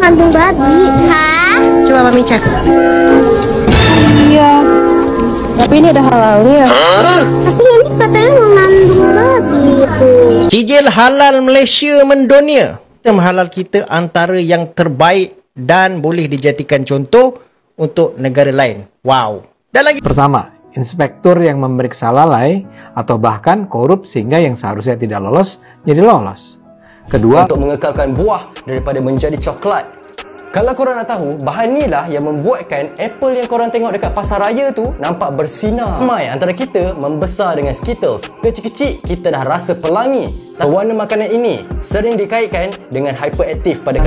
mengandung babi. Hah? Coba Mami cek. Iya. Tapi ini ada halalnya. Tapi ini katanya mengandung babi itu. Sijil Halal Malaysia mendunia. Sistem halal kita antara yang terbaik dan boleh dijadikan contoh untuk negara lain. Wow. Dan lagi Pertama, inspektur yang memeriksa lalai atau bahkan korup sehingga yang seharusnya tidak lolos jadi lolos. Kedua, untuk mengekalkan buah daripada menjadi coklat. Kalau korang nak tahu, bahan ni lah yang membuatkan apple yang korang tengok dekat pasar raya tu nampak bersinar. Ramai antara kita membesar dengan Skittles. Kecil-kecil kita dah rasa pelangi. Warna makanan ini sering dikaitkan dengan hyperaktif pada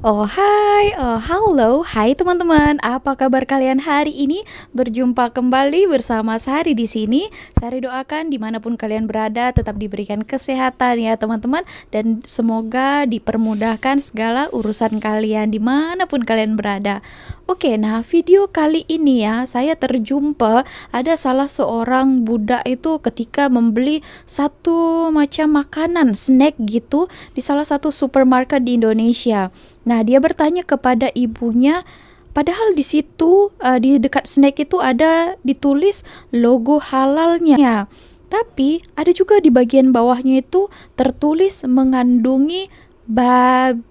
Oh hai, halo, hai teman-teman. Apa kabar kalian hari ini? Berjumpa kembali bersama Sari di sini. Sari doakan dimanapun kalian berada tetap diberikan kesehatan ya teman-teman, dan semoga dipermudahkan segala urusan kalian dimanapun kalian berada. Oke, nah video kali ini ya saya terjumpa ada salah seorang budak itu ketika membeli satu macam makanan snack gitu di salah satu supermarket di Indonesia. Nah, dia bertanya kepada ibunya, padahal di situ di dekat snack itu ada ditulis logo halalnya. Tapi ada juga di bagian bawahnya itu tertulis mengandungi babi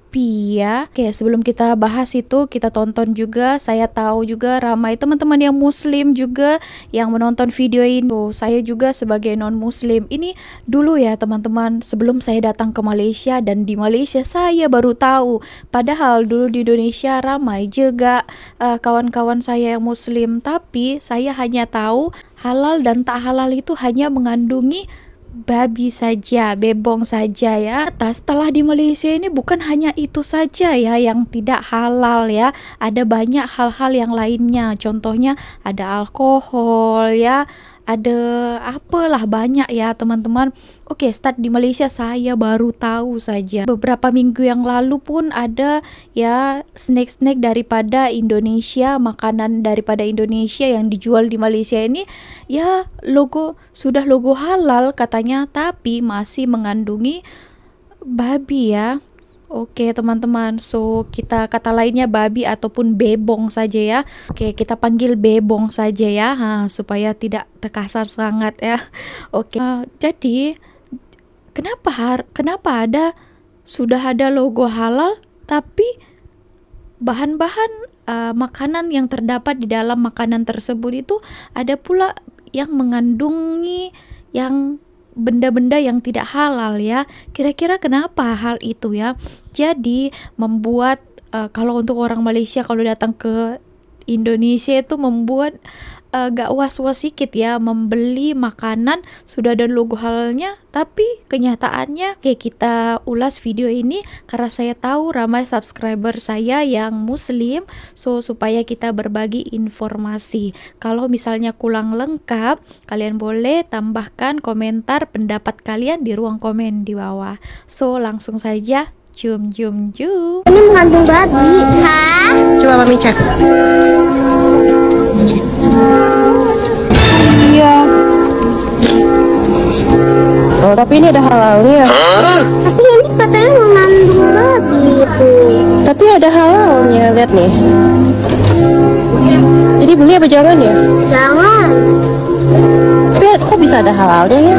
ya. Oke, sebelum kita bahas itu, kita tonton juga. Saya tahu juga ramai teman-teman yang muslim juga yang menonton video ini. Saya juga sebagai non-muslim. Ini dulu ya teman-teman, sebelum saya datang ke Malaysia, dan di Malaysia saya baru tahu. Padahal dulu di Indonesia ramai juga kawan-kawan saya yang muslim, tapi saya hanya tahu halal dan tak halal itu hanya mengandungi babi saja, bebong saja ya. Setelah di Malaysia ini bukan hanya itu saja ya yang tidak halal ya. Ada banyak hal-hal yang lainnya. Contohnya ada alkohol ya. Ada apalah banyak ya teman-teman. Oke, start di Malaysia saya baru tahu saja. Beberapa minggu yang lalu pun ada ya snack-snack daripada Indonesia, makanan daripada Indonesia yang dijual di Malaysia ini ya sudah logo halal katanya, tapi masih mengandungi babi ya. Oke teman-teman, so kita kata lainnya babi ataupun bebong saja ya. Oke, kita panggil bebong saja ya, supaya tidak terkasar sangat ya. Oke, jadi kenapa sudah ada logo halal tapi bahan-bahan makanan yang terdapat di dalam makanan tersebut itu ada pula yang mengandungi yang benda-benda yang tidak halal ya. Kira-kira kenapa hal itu ya? Jadi membuat kalau untuk orang Malaysia kalau datang ke Indonesia itu membuat gak was-was sedikit ya membeli makanan sudah ada logo halalnya, tapi kenyataannya kita ulas video ini karena saya tahu ramai subscriber saya yang muslim, so supaya kita berbagi informasi. Kalau misalnya kurang lengkap, kalian boleh tambahkan komentar pendapat kalian di ruang komen di bawah. So langsung saja jum. Ini mengandung babi. Hah? Coba Mami cek. Iya. Oh, tapi ini ada halalnya. Tapi ini katanya mengandung babi itu. Tapi ada halalnya, lihat nih. Jadi beli apa jangan ya? Jangan. Tapi kok bisa ada halalnya ya?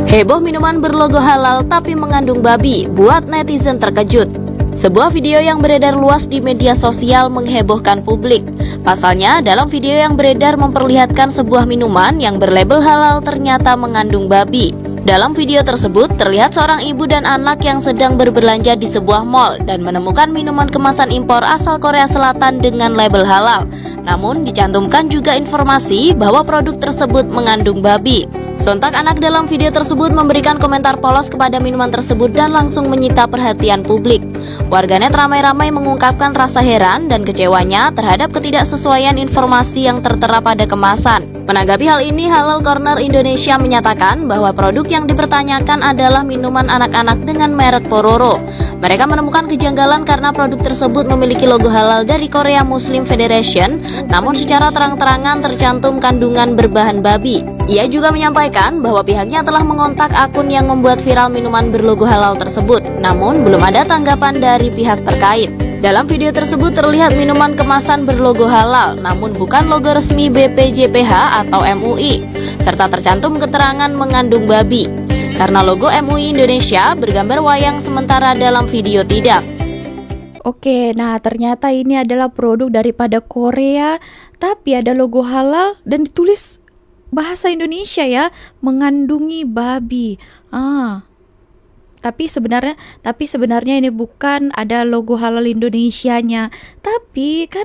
Heboh minuman berlogo halal tapi mengandung babi, buat netizen terkejut. Sebuah video yang beredar luas di media sosial menghebohkan publik. Pasalnya, dalam video yang beredar memperlihatkan sebuah minuman yang berlabel halal ternyata mengandung babi. Dalam video tersebut, terlihat seorang ibu dan anak yang sedang berbelanja di sebuah mall dan menemukan minuman kemasan impor asal Korea Selatan dengan label halal. Namun, dicantumkan juga informasi bahwa produk tersebut mengandung babi. Sontak anak dalam video tersebut memberikan komentar polos kepada minuman tersebut dan langsung menyita perhatian publik. Warganet ramai-ramai mengungkapkan rasa heran dan kecewanya terhadap ketidaksesuaian informasi yang tertera pada kemasan. Menanggapi hal ini, Halal Corner Indonesia menyatakan bahwa produk yang dipertanyakan adalah minuman anak-anak dengan merek Pororo. Mereka menemukan kejanggalan karena produk tersebut memiliki logo halal dari Korea Muslim Federation, namun secara terang-terangan tercantum kandungan berbahan babi. Ia juga menyampaikan bahwa pihaknya telah mengontak akun yang membuat viral minuman berlogo halal tersebut, namun belum ada tanggapan dari pihak terkait. Dalam video tersebut terlihat minuman kemasan berlogo halal, namun bukan logo resmi BPJPH atau MUI, serta tercantum keterangan mengandung babi. Karena logo MUI Indonesia bergambar wayang, sementara dalam video tidak. Oke, nah ternyata ini adalah produk daripada Korea, tapi ada logo halal dan ditulis bahasa Indonesia ya, mengandungi babi. Tapi sebenarnya ini bukan ada logo halal Indonesianya. Tapi kan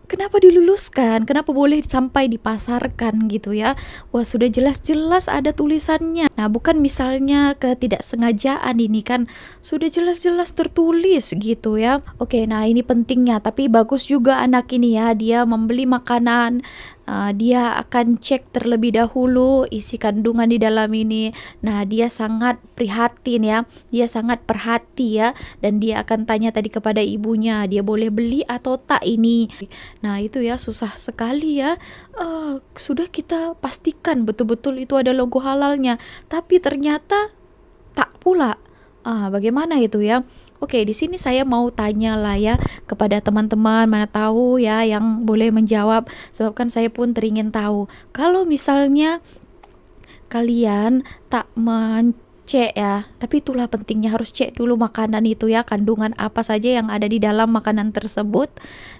kenapa diluluskan? Kenapa boleh sampai dipasarkan gitu ya? Wah, sudah jelas-jelas ada tulisannya. Nah, bukan misalnya ketidaksengajaan, ini kan sudah jelas-jelas tertulis gitu ya. Oke, nah ini pentingnya. Tapi bagus juga anak ini ya, dia membeli makanan. Dia akan cek terlebih dahulu isi kandungan di dalam ini. Nah, dia sangat prihatin ya, dia sangat perhati ya, dan dia akan tanya tadi kepada ibunya, dia boleh beli atau tak ini. Nah, itu ya susah sekali ya. Sudah kita pastikan betul-betul itu ada logo halalnya, tapi ternyata tak pula. Bagaimana itu ya? Oke, di sini saya mau tanya lah ya kepada teman-teman, mana tahu ya yang boleh menjawab, sebab kan saya pun teringin tahu. Kalau misalnya kalian tak mencek ya, tapi itulah pentingnya, harus cek dulu makanan itu ya, kandungan apa saja yang ada di dalam makanan tersebut.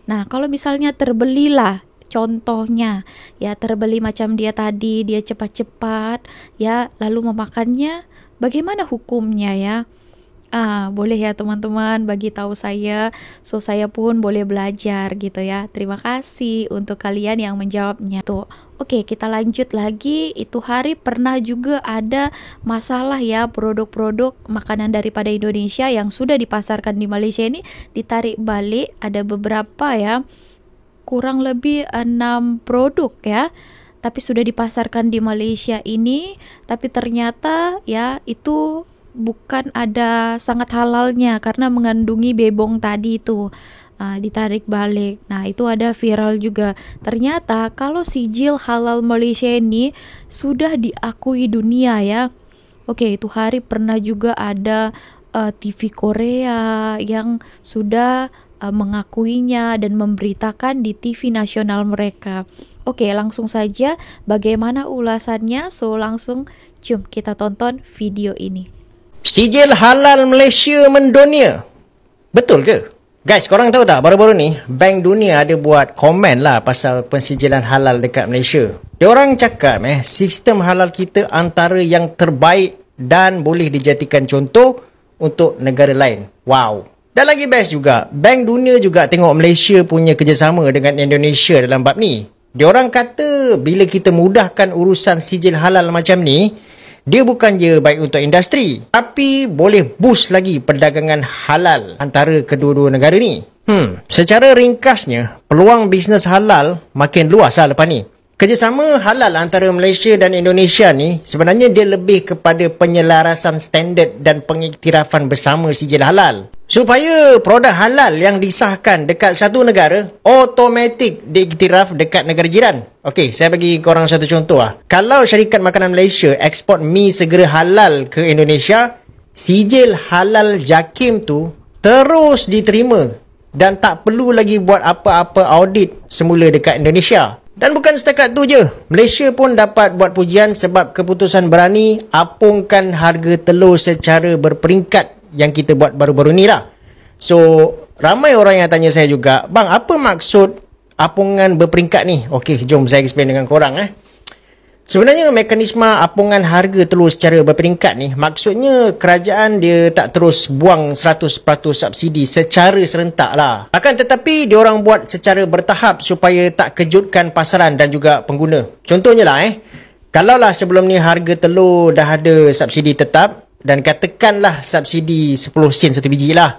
Nah, kalau misalnya terbelilah, contohnya ya terbeli macam dia tadi, dia cepat-cepat ya lalu memakannya, bagaimana hukumnya ya? Boleh ya teman-teman bagi tahu saya, so saya pun boleh belajar gitu ya. Terima kasih untuk kalian yang menjawabnya tuh. Oke, kita lanjut lagi. Itu hari pernah juga ada masalah ya, produk-produk makanan daripada Indonesia yang sudah dipasarkan di Malaysia ini ditarik balik. Ada beberapa ya, kurang lebih 6 produk ya, tapi sudah dipasarkan di Malaysia ini, tapi ternyata ya itu bukan ada sangat halalnya karena mengandungi bebong tadi itu. Ditarik balik. Nah, itu ada viral juga. Ternyata kalau sijil halal Malaysia ini sudah diakui dunia ya. Oke, itu hari pernah juga ada TV Korea yang sudah mengakuinya dan memberitakan di TV nasional mereka. Oke, langsung saja bagaimana ulasannya. So langsung jom kita tonton video ini. Sijil halal Malaysia mendunia. Betul ke? Guys, korang tahu tak baru-baru ni Bank Dunia ada buat komen lah pasal pensijilan halal dekat Malaysia. Diorang cakap sistem halal kita antara yang terbaik dan boleh dijadikan contoh untuk negara lain. Wow. Dan lagi best juga, Bank Dunia juga tengok Malaysia punya kerjasama dengan Indonesia dalam bab ni. Diorang kata bila kita mudahkan urusan sijil halal macam ni, dia bukan je baik untuk industri, tapi boleh boost lagi perdagangan halal antara kedua-dua negara ni. Secara ringkasnya, peluang bisnes halal makin luas lah lepas ni. Kerjasama halal antara Malaysia dan Indonesia ni sebenarnya dia lebih kepada penyelarasan standard dan pengiktirafan bersama sijil halal. Supaya produk halal yang disahkan dekat satu negara automatik diiktiraf dekat negara jiran. Okey, saya bagi korang satu contoh lah. Kalau syarikat makanan Malaysia ekspor mi segera halal ke Indonesia, sijil halal JAKIM tu terus diterima dan tak perlu lagi buat apa-apa audit semula dekat Indonesia. Dan bukan setakat tu je, Malaysia pun dapat buat pujian sebab keputusan berani apungkan harga telur secara berperingkat yang kita buat baru-baru ni lah. So, ramai orang yang tanya saya juga, bang, apa maksud apungan berperingkat ni? Okey, jom saya explain dengan korang. Sebenarnya mekanisme apungan harga telur secara berperingkat ni, maksudnya kerajaan dia tak terus buang 100% subsidi secara serentak lah. Akan tetapi diorang buat secara bertahap supaya tak kejutkan pasaran dan juga pengguna. Contohnya lah kalaulah sebelum ni harga telur dah ada subsidi tetap, dan katakanlah subsidi 10 sen satu biji lah.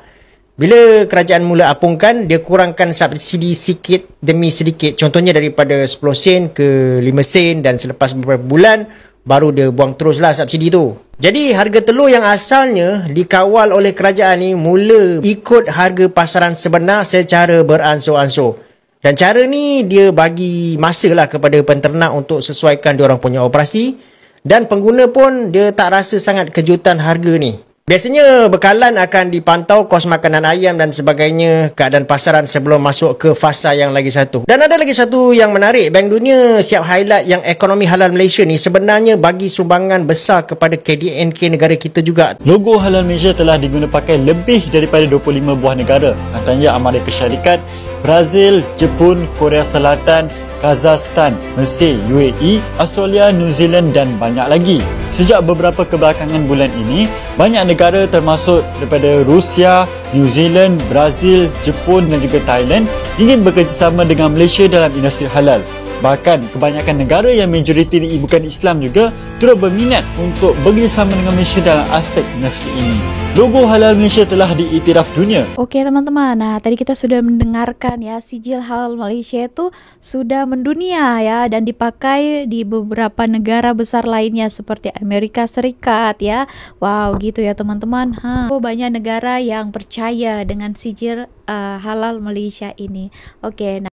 Bila kerajaan mula apungkan, dia kurangkan subsidi sikit demi sedikit. Contohnya daripada 10 sen ke 5 sen dan selepas beberapa bulan, baru dia buang teruslah subsidi tu. Jadi harga telur yang asalnya dikawal oleh kerajaan ni mula ikut harga pasaran sebenar secara beransur-ansur. Dan cara ni dia bagi masa lah kepada penternak untuk sesuaikan diorang punya operasi. Dan pengguna pun dia tak rasa sangat kejutan harga ni. Biasanya bekalan akan dipantau kos makanan ayam dan sebagainya, keadaan pasaran sebelum masuk ke fasa yang lagi satu. Dan ada lagi satu yang menarik, Bank Dunia siap highlight yang ekonomi halal Malaysia ni sebenarnya bagi sumbangan besar kepada KDNK negara kita juga. Logo halal Malaysia telah diguna pakai lebih daripada 25 buah negara, antaranya Amerika Syarikat, Brazil, Jepun, Korea Selatan, Kazakhstan, Mesir, UAE, Australia, New Zealand dan banyak lagi. Sejak beberapa kebelakangan bulan ini, banyak negara termasuk daripada Rusia, New Zealand, Brazil, Jepun dan juga Thailand ingin bekerjasama dengan Malaysia dalam industri halal. Bahkan kebanyakan negara yang majoriti bukan Islam juga turut berminat untuk bekerjasama dengan Malaysia dalam aspek industri ini. Logo halal Malaysia telah diiktiraf dunia. Oke teman-teman, nah tadi kita sudah mendengarkan ya, sijil halal Malaysia itu sudah mendunia ya, dan dipakai di beberapa negara besar lainnya seperti Amerika Serikat ya. Wow gitu ya teman-teman. Banyak negara yang percaya dengan sijil halal Malaysia ini. Oke, nah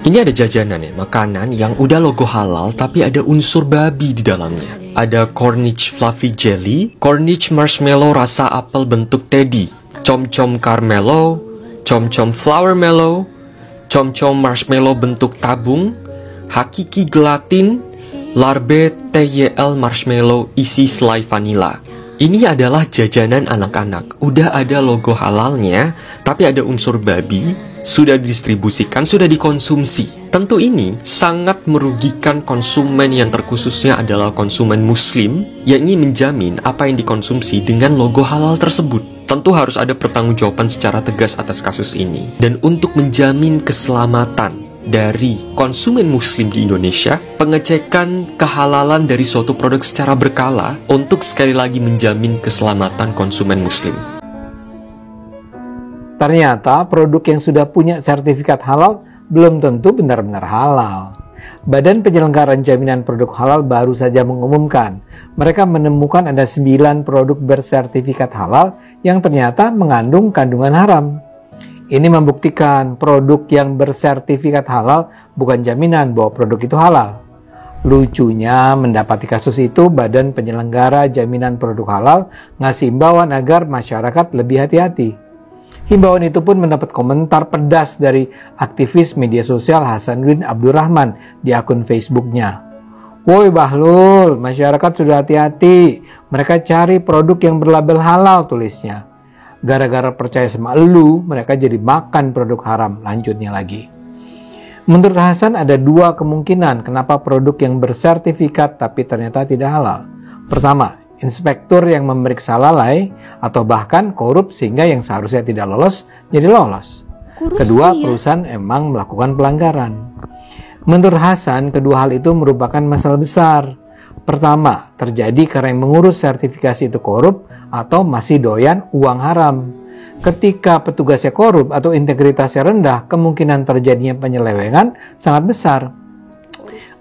ini ada jajanan ya, makanan yang udah logo halal tapi ada unsur babi di dalamnya. Ada Cornish Fluffy Jelly, Cornish Marshmallow rasa apel bentuk teddy, Chom-Chom Carmelo, Chom-Chom Flower Mellow, Chom-Chom Marshmallow bentuk tabung, Hakiki Gelatin, Larbe TYL Marshmallow isi selai vanilla. Ini adalah jajanan anak-anak. Udah ada logo halalnya, tapi ada unsur babi, sudah didistribusikan, sudah dikonsumsi. Tentu ini sangat merugikan konsumen yang terkhususnya adalah konsumen muslim yang ingin menjamin apa yang dikonsumsi dengan logo halal tersebut. Tentu harus ada pertanggungjawaban secara tegas atas kasus ini. Dan untuk menjamin keselamatan dari konsumen muslim di Indonesia, pengecekan kehalalan dari suatu produk secara berkala untuk sekali lagi menjamin keselamatan konsumen muslim. Ternyata produk yang sudah punya sertifikat halal belum tentu benar-benar halal. Badan Penyelenggaraan Jaminan Produk Halal baru saja mengumumkan mereka menemukan ada 9 produk bersertifikat halal yang ternyata mengandung kandungan haram. Ini membuktikan produk yang bersertifikat halal bukan jaminan bahwa produk itu halal. Lucunya, mendapati kasus itu Badan Penyelenggara Jaminan Produk Halal ngasih himbauan agar masyarakat lebih hati-hati. Himbauan itu pun mendapat komentar pedas dari aktivis media sosial Hasanuddin Abdurrahman di akun Facebooknya. "Woi Bahlul, masyarakat sudah hati-hati. Mereka cari produk yang berlabel halal," tulisnya. "Gara-gara percaya sama elu, mereka jadi makan produk haram," lanjutnya lagi. Menurut Hasan ada 2 kemungkinan kenapa produk yang bersertifikat tapi ternyata tidak halal. Pertama, inspektur yang memeriksa lalai atau bahkan korup sehingga yang seharusnya tidak lolos jadi lolos. Kedua, perusahaan emang melakukan pelanggaran. Menurut Hasan, kedua hal itu merupakan masalah besar. Pertama, terjadi karena yang mengurus sertifikasi itu korup atau masih doyan uang haram. Ketika petugasnya korup atau integritasnya rendah, kemungkinan terjadinya penyelewengan sangat besar.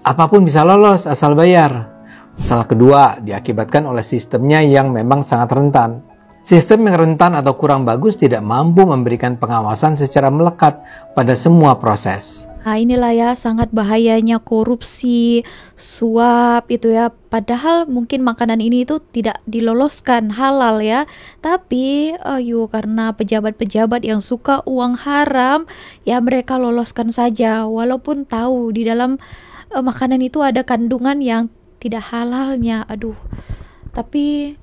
Apapun bisa lolos asal bayar. Masalah kedua diakibatkan oleh sistemnya yang memang sangat rentan. Sistem yang rentan atau kurang bagus tidak mampu memberikan pengawasan secara melekat pada semua proses. Nah inilah ya sangat bahayanya korupsi, suap itu ya. Padahal mungkin makanan ini itu tidak diloloskan halal ya. Tapi karena pejabat-pejabat yang suka uang haram ya mereka loloskan saja. Walaupun tahu di dalam makanan itu ada kandungan yang tidak halalnya. Aduh, tapi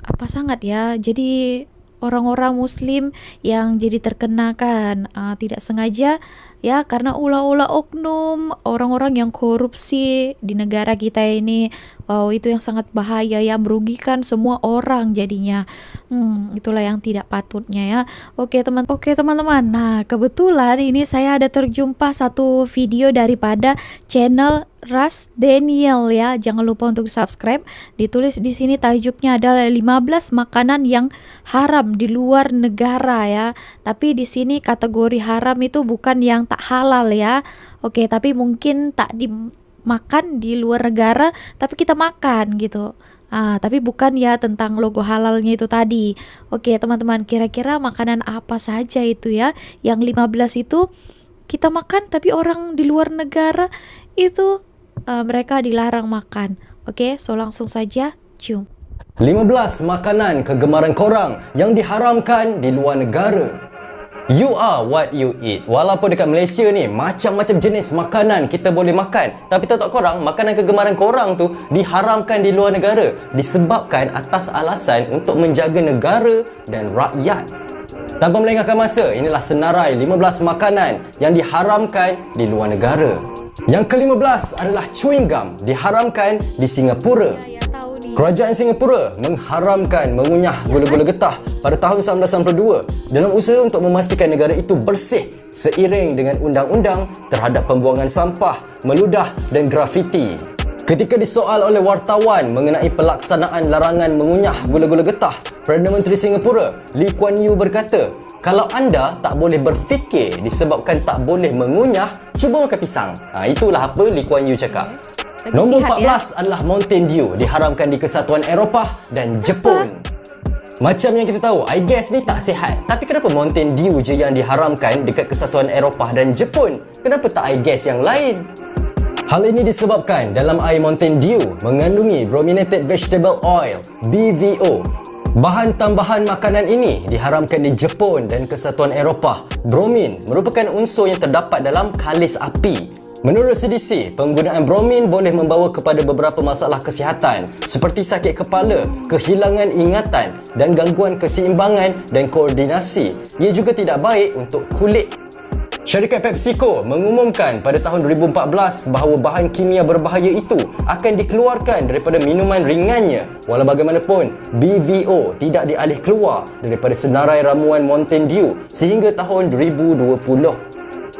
apa sangat ya. Jadi orang-orang muslim yang jadi terkena kan tidak sengaja ya karena ulah-ulah oknum orang-orang yang korupsi di negara kita ini. Wow, itu yang sangat bahaya ya, merugikan semua orang jadinya. Itulah yang tidak patutnya ya. Oke teman-teman. Nah, kebetulan ini saya ada terjumpa satu video daripada channel Ras Daniel ya. Jangan lupa untuk subscribe. Ditulis di sini tajuknya adalah 15 makanan yang haram di luar negara ya. Tapi di sini kategori haram itu bukan yang tak halal ya. Oke, tapi mungkin tak dimakan di luar negara tapi kita makan gitu. Tapi bukan ya tentang logo halalnya itu tadi. Oke teman-teman, kira-kira makanan apa saja itu ya? Yang 15 itu kita makan tapi orang di luar negara itu mereka dilarang makan. Oke, so langsung saja cium. 15 makanan kegemaran korang yang diharamkan di luar negara. You are what you eat. Walaupun dekat Malaysia ni macam-macam jenis makanan kita boleh makan, tapi tahu tak korang, makanan kegemaran korang tu diharamkan di luar negara disebabkan atas alasan untuk menjaga negara dan rakyat. Tanpa melengahkan masa, inilah senarai 15 makanan yang diharamkan di luar negara. Yang ke-15 adalah chewing gum, diharamkan di Singapura. Kerajaan Singapura mengharamkan mengunyah gula-gula getah pada tahun 1992 dalam usaha untuk memastikan negara itu bersih seiring dengan undang-undang terhadap pembuangan sampah, meludah dan grafiti. Ketika disoal oleh wartawan mengenai pelaksanaan larangan mengunyah gula-gula getah, Perdana Menteri Singapura Lee Kuan Yew berkata, "Kalau anda tak boleh berfikir disebabkan tak boleh mengunyah, cuba makan pisang." Itulah apa Lee Kuan Yew cakap. Nombor 14 adalah Mountain Dew, diharamkan di Kesatuan Eropah dan Jepun. Macam yang kita tahu, air gas ni tak sihat. Tapi kenapa Mountain Dew je yang diharamkan dekat Kesatuan Eropah dan Jepun? Kenapa tak air gas yang lain? Hal ini disebabkan dalam air Mountain Dew mengandungi Brominated Vegetable Oil, BVO. Bahan tambahan makanan ini diharamkan di Jepun dan Kesatuan Eropah. Bromin merupakan unsur yang terdapat dalam kalis api. Menurut CDC, penggunaan bromin boleh membawa kepada beberapa masalah kesihatan seperti sakit kepala, kehilangan ingatan dan gangguan keseimbangan dan koordinasi. Ia juga tidak baik untuk kulit. Syarikat PepsiCo mengumumkan pada tahun 2014 bahawa bahan kimia berbahaya itu akan dikeluarkan daripada minuman ringannya. Walau bagaimanapun, BVO tidak dialih keluar daripada senarai ramuan Mountain Dew sehingga tahun 2020.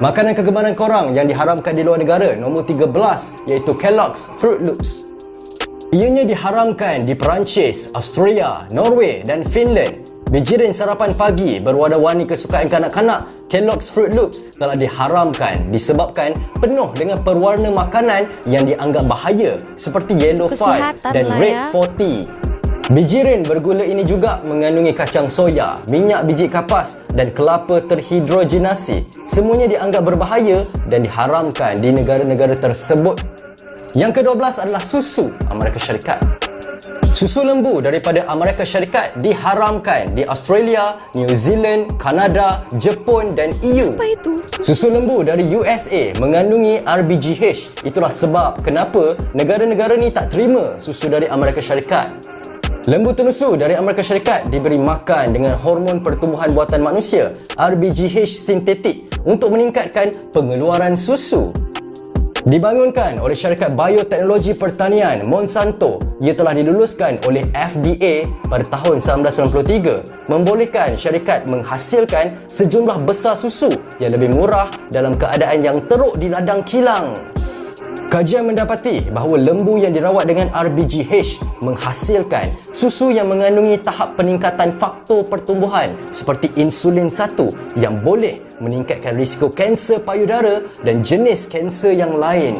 Makanan kegemaran korang yang diharamkan di luar negara nombor 13 iaitu Kellogg's Fruit Loops. Ianya diharamkan di Perancis, Australia, Norway dan Finland. Bijirin sarapan pagi berwarna-warni kesukaan kanak-kanak, Kellogg's Fruit Loops telah diharamkan disebabkan penuh dengan perwarna makanan yang dianggap bahaya seperti Yellow 5 dan Red 40. Bijirin bergula ini juga mengandungi kacang soya, minyak biji kapas dan kelapa terhidrogenasi. Semuanya dianggap berbahaya dan diharamkan di negara-negara tersebut. Yang ke-12 adalah susu Amerika Syarikat. Susu lembu daripada Amerika Syarikat diharamkan di Australia, New Zealand, Kanada, Jepun dan EU. Apa itu? Susu lembu dari USA mengandungi RBGH. Itulah sebab kenapa negara-negara ni tak terima susu dari Amerika Syarikat. Lembu tenusu dari Amerika Syarikat diberi makan dengan hormon pertumbuhan buatan manusia, RBGH sintetik, untuk meningkatkan pengeluaran susu. Dibangunkan oleh syarikat bioteknologi pertanian Monsanto, ia telah diluluskan oleh FDA pada tahun 1993, membolehkan syarikat menghasilkan sejumlah besar susu yang lebih murah dalam keadaan yang teruk di ladang kilang. Kajian mendapati bahawa lembu yang dirawat dengan RBGH menghasilkan susu yang mengandungi tahap peningkatan faktor pertumbuhan seperti insulin 1 yang boleh meningkatkan risiko kanser payudara dan jenis kanser yang lain.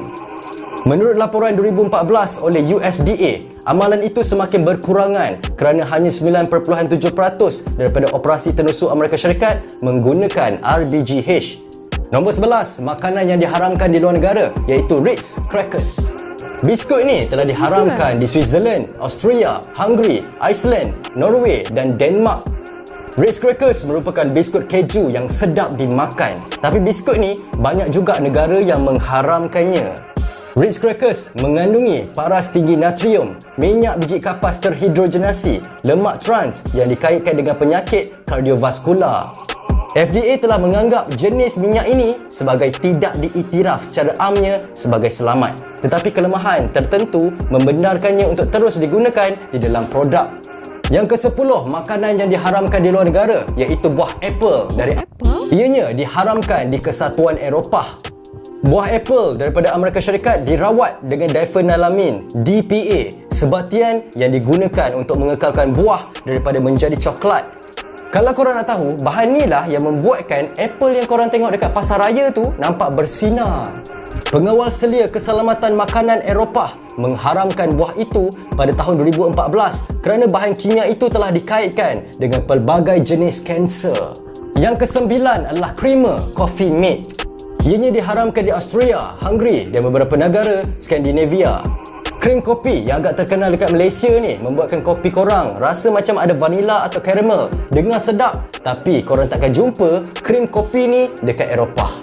Menurut laporan 2014 oleh USDA, amalan itu semakin berkurangan kerana hanya 9.7% daripada operasi tenusu Amerika Syarikat menggunakan RBGH. Nombor 11, makanan yang diharamkan di luar negara iaitu Ritz Crackers. Biskut ini telah diharamkan di Switzerland, Austria, Hungary, Iceland, Norway dan Denmark. Ritz Crackers merupakan biskut keju yang sedap dimakan, tapi biskut ni banyak juga negara yang mengharamkannya. Ritz Crackers mengandungi paras tinggi natrium, minyak biji kapas terhidrogenasi, lemak trans yang dikaitkan dengan penyakit kardiovaskular. FDA telah menganggap jenis minyak ini sebagai tidak diiktiraf secara amnya sebagai selamat, tetapi kelemahan tertentu membenarkannya untuk terus digunakan di dalam produk. Yang ke-10, makanan yang diharamkan di luar negara iaitu buah apple dari Apple. Ianya diharamkan di Kesatuan Eropah. Buah apple daripada Amerika Syarikat dirawat dengan diphenylalamin DPA, sebatian yang digunakan untuk mengekalkan buah daripada menjadi coklat. Kalau korang nak tahu, bahan ni lah yang membuatkan apple yang korang tengok dekat pasar raya tu nampak bersinar. Pengawal selia keselamatan makanan Eropah mengharamkan buah itu pada tahun 2014 kerana bahan kimia itu telah dikaitkan dengan pelbagai jenis kanser. Yang kesembilan adalah creamer Coffee Mate. Ianya diharamkan di Austria, Hungary dan beberapa negara Skandinavia. Krim kopi yang agak terkenal dekat Malaysia ni membuatkan kopi korang rasa macam ada vanila atau caramel. Dengar sedap, tapi korang takkan jumpa krim kopi ni dekat Eropah.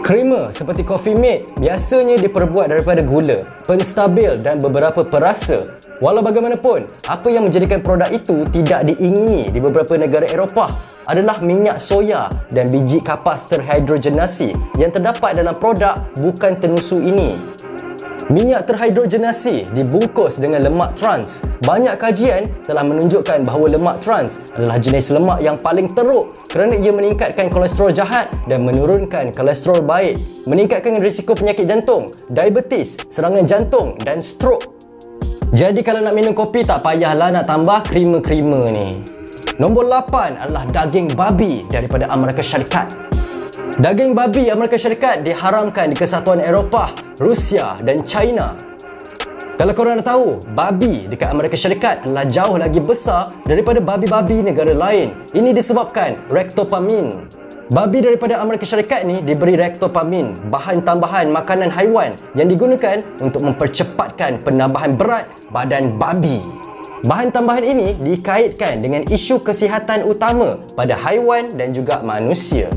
Creamer seperti Coffee Mate biasanya diperbuat daripada gula, penstabil dan beberapa perasa. Walau bagaimanapun, apa yang menjadikan produk itu tidak diingini di beberapa negara Eropah adalah minyak soya dan biji kapas terhidrogenasi yang terdapat dalam produk bukan tenusu ini. Minyak terhidrogenasi dibungkus dengan lemak trans. Banyak kajian telah menunjukkan bahawa lemak trans adalah jenis lemak yang paling teruk kerana ia meningkatkan kolesterol jahat dan menurunkan kolesterol baik, meningkatkan risiko penyakit jantung, diabetes, serangan jantung dan stroke. Jadi kalau nak minum kopi tak payahlah nak tambah creamer-creamer ni. Nombor 8 adalah daging babi daripada Amerika Syarikat. Daging babi Amerika Syarikat diharamkan di Kesatuan Eropah, Rusia dan China. Kalau korang nak tahu, babi dekat Amerika Syarikat adalah jauh lagi besar daripada babi-babi negara lain. Ini disebabkan ractopamine. Babi daripada Amerika Syarikat ni diberi ractopamine, bahan tambahan makanan haiwan yang digunakan untuk mempercepatkan penambahan berat badan babi. Bahan tambahan ini dikaitkan dengan isu kesihatan utama pada haiwan dan juga manusia.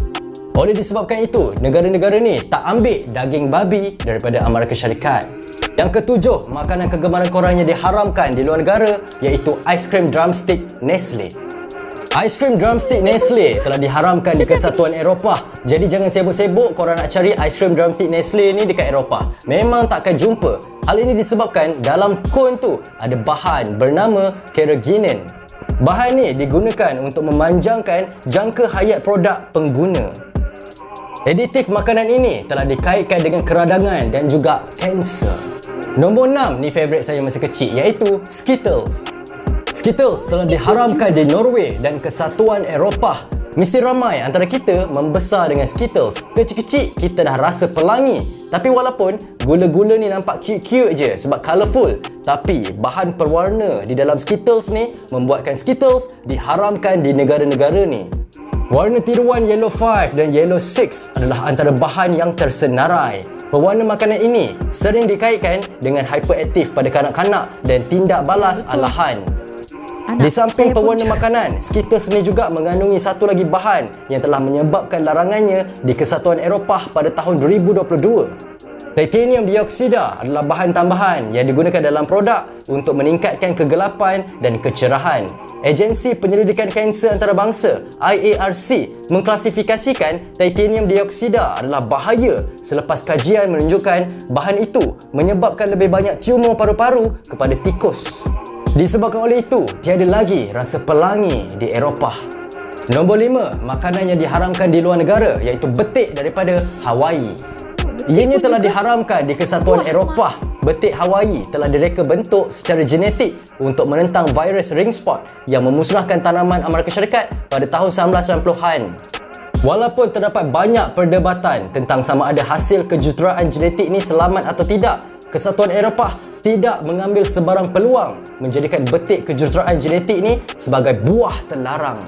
Oleh disebabkan itu, negara-negara ni tak ambil daging babi daripada Amerika Syarikat. Yang ketujuh, makanan kegemaran korang yang diharamkan di luar negara iaitu aiskrim drumstick Nestle. Aiskrim drumstick Nestle telah diharamkan di Kesatuan Eropah. Jadi jangan sibuk-sibuk korang nak cari aiskrim drumstick Nestle ni dekat Eropah. Memang takkan jumpa. Hal ini disebabkan dalam kon tu ada bahan bernama carrageenan. Bahan ni digunakan untuk memanjangkan jangka hayat produk pengguna. Aditif makanan ini telah dikaitkan dengan keradangan dan juga kanser. Nombor 6 ni favourite saya masa kecil iaitu Skittles. Skittles telah diharamkan di Norway dan Kesatuan Eropah. Mesti ramai antara kita membesar dengan Skittles. Kecil-kecil kita dah rasa pelangi. Tapi walaupun gula-gula ni nampak cute-cute je sebab colourful, tapi bahan perwarna di dalam Skittles ni membuatkan Skittles diharamkan di negara-negara ni. Warna tiruan Yellow 5 dan Yellow 6 adalah antara bahan yang tersenarai. Pewarna makanan ini sering dikaitkan dengan hyperaktif pada kanak-kanak dan tindak balas alahan. Di samping pewarna makanan, Skittles ni juga mengandungi satu lagi bahan yang telah menyebabkan larangannya di Kesatuan Eropah pada tahun 2022. Titanium dioksida adalah bahan tambahan yang digunakan dalam produk untuk meningkatkan kegelapan dan kecerahan. Agensi Penyelidikan Kanser Antarabangsa IARC mengklasifikasikan titanium dioksida adalah bahaya selepas kajian menunjukkan bahan itu menyebabkan lebih banyak tumor paru-paru kepada tikus. Disebabkan oleh itu, tiada lagi rasa pelangi di Eropah. Nombor 5, makanan yang diharamkan di luar negara iaitu betik daripada Hawaii. Ianya telah diharamkan di Kesatuan Eropah. Betik Hawaii telah direka bentuk secara genetik untuk menentang virus ring spot yang memusnahkan tanaman Amerika Syarikat pada tahun 1990-an. Walaupun terdapat banyak perdebatan tentang sama ada hasil kejuruteraan genetik ini selamat atau tidak, Kesatuan Eropah tidak mengambil sebarang peluang menjadikan betik kejuruteraan genetik ini sebagai buah terlarang.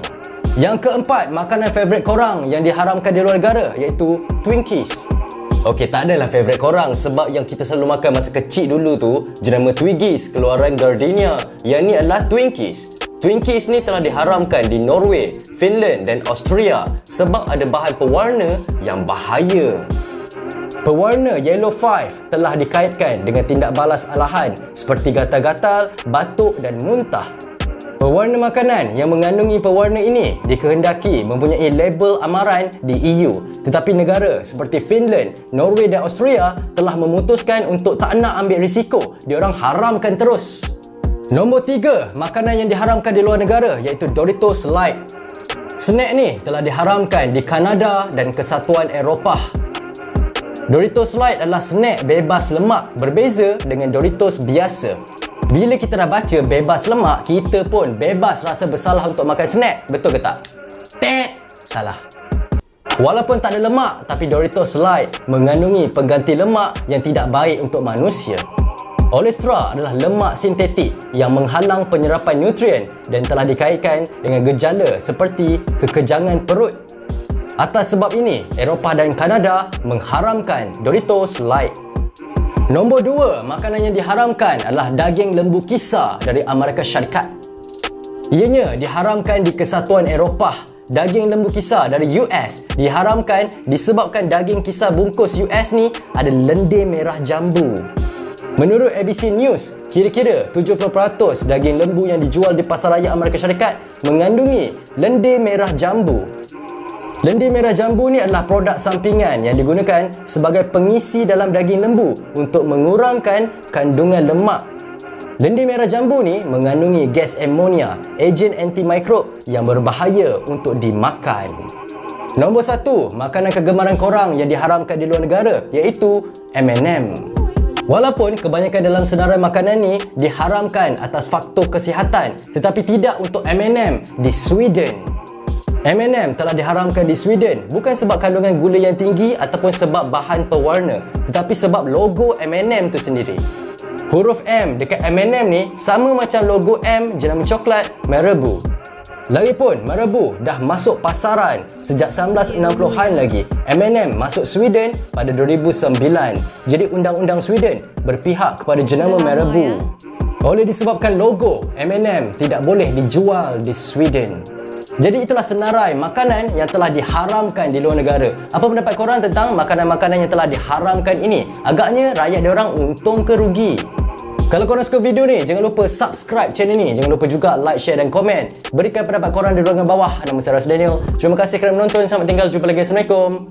Yang keempat, makanan favourite korang yang diharamkan di luar negara iaitu Twinkies. Okey, tak adalah favourite korang sebab yang kita selalu makan masa kecil dulu tu jenama Twiggies keluaran Gardenia. Yang ni adalah Twinkies. Twinkies ni telah diharamkan di Norway, Finland dan Austria sebab ada bahan pewarna yang bahaya. Pewarna Yellow 5 telah dikaitkan dengan tindak balas alahan seperti gatal-gatal, batuk dan muntah. Pewarna makanan yang mengandungi pewarna ini dikehendaki mempunyai label amaran di EU, tetapi negara seperti Finland, Norway dan Austria telah memutuskan untuk tak nak ambil risiko, diorang haramkan terus. Nombor 3, makanan yang diharamkan di luar negara iaitu Doritos Light. Snack ni telah diharamkan di Kanada dan Kesatuan Eropah. Doritos Lite adalah snack bebas lemak berbeza dengan Doritos biasa. Bila kita dah baca bebas lemak, kita pun bebas rasa bersalah untuk makan snack. Betul ke tak? Salah. Walaupun tak ada lemak, tapi Doritos Lite mengandungi pengganti lemak yang tidak baik untuk manusia. Olestra adalah lemak sintetik yang menghalang penyerapan nutrien dan telah dikaitkan dengan gejala seperti kekejangan perut. Atas sebab ini, Eropah dan Kanada mengharamkan Doritos Lite. Nombor 2, makanan yang diharamkan adalah daging lembu kisar dari Amerika Syarikat. Ianya diharamkan di Kesatuan Eropah. Daging lembu kisar dari US diharamkan disebabkan daging kisar bungkus US ni ada lendir merah jambu. Menurut ABC News, kira-kira 70% daging lembu yang dijual di pasaraya Amerika Syarikat mengandungi lendir merah jambu. Lendir merah jambu ni adalah produk sampingan yang digunakan sebagai pengisi dalam daging lembu untuk mengurangkan kandungan lemak. Lendir merah jambu ni mengandungi gas amonia, ejen antimikrob yang berbahaya untuk dimakan. Nombor 1, makanan kegemaran korang yang diharamkan di luar negara iaitu M&M. Walaupun kebanyakan dalam senarai makanan ni diharamkan atas faktor kesihatan, tetapi tidak untuk M&M di Sweden. M&M telah diharamkan di Sweden bukan sebab kandungan gula yang tinggi ataupun sebab bahan pewarna, tetapi sebab logo M&M tu sendiri. Huruf M dekat M&M ni sama macam logo M jenama coklat Marabou. Lagipun Marabou dah masuk pasaran sejak 1960-an lagi. M&M masuk Sweden pada 2009. Jadi undang-undang Sweden berpihak kepada jenama Marabou. Oleh disebabkan logo M&M tidak boleh dijual di Sweden. Jadi itulah senarai makanan yang telah diharamkan di luar negara. Apa pendapat korang tentang makanan-makanan yang telah diharamkan ini? Agaknya rakyat diorang untung ke rugi? Kalau korang suka video ni, jangan lupa subscribe channel ni. Jangan lupa juga like, share dan komen. Berikan pendapat korang di ruangan bawah. Nama saya Ras Daniel. Terima kasih kerana menonton. Selamat tinggal. Jumpa lagi. Assalamualaikum.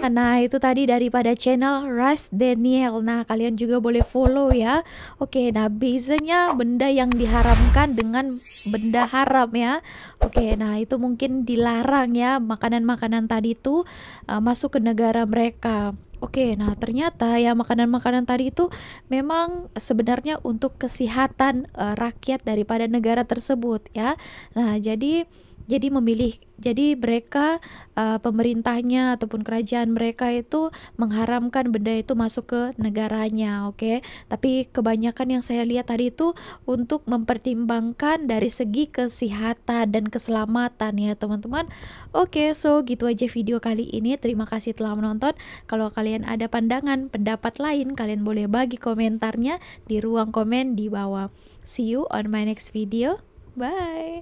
Nah, itu tadi daripada channel Ras Daniel. Nah, kalian juga boleh follow ya. Oke, nah bezanya benda yang diharamkan dengan benda haram ya. Oke, nah itu mungkin dilarang ya makanan-makanan tadi itu masuk ke negara mereka. Oke, nah ternyata ya makanan-makanan tadi itu memang sebenarnya untuk kesehatan rakyat daripada negara tersebut ya. Nah, jadi mereka pemerintahnya ataupun kerajaan mereka itu mengharamkan benda itu masuk ke negaranya, oke. Tapi kebanyakan yang saya lihat tadi itu untuk mempertimbangkan dari segi kesehatan dan keselamatan ya teman-teman. Oke, so gitu aja video kali ini. Terima kasih telah menonton. Kalau kalian ada pandangan, pendapat lain, kalian boleh bagi komentarnya di ruang komen di bawah. See you on my next video. Bye.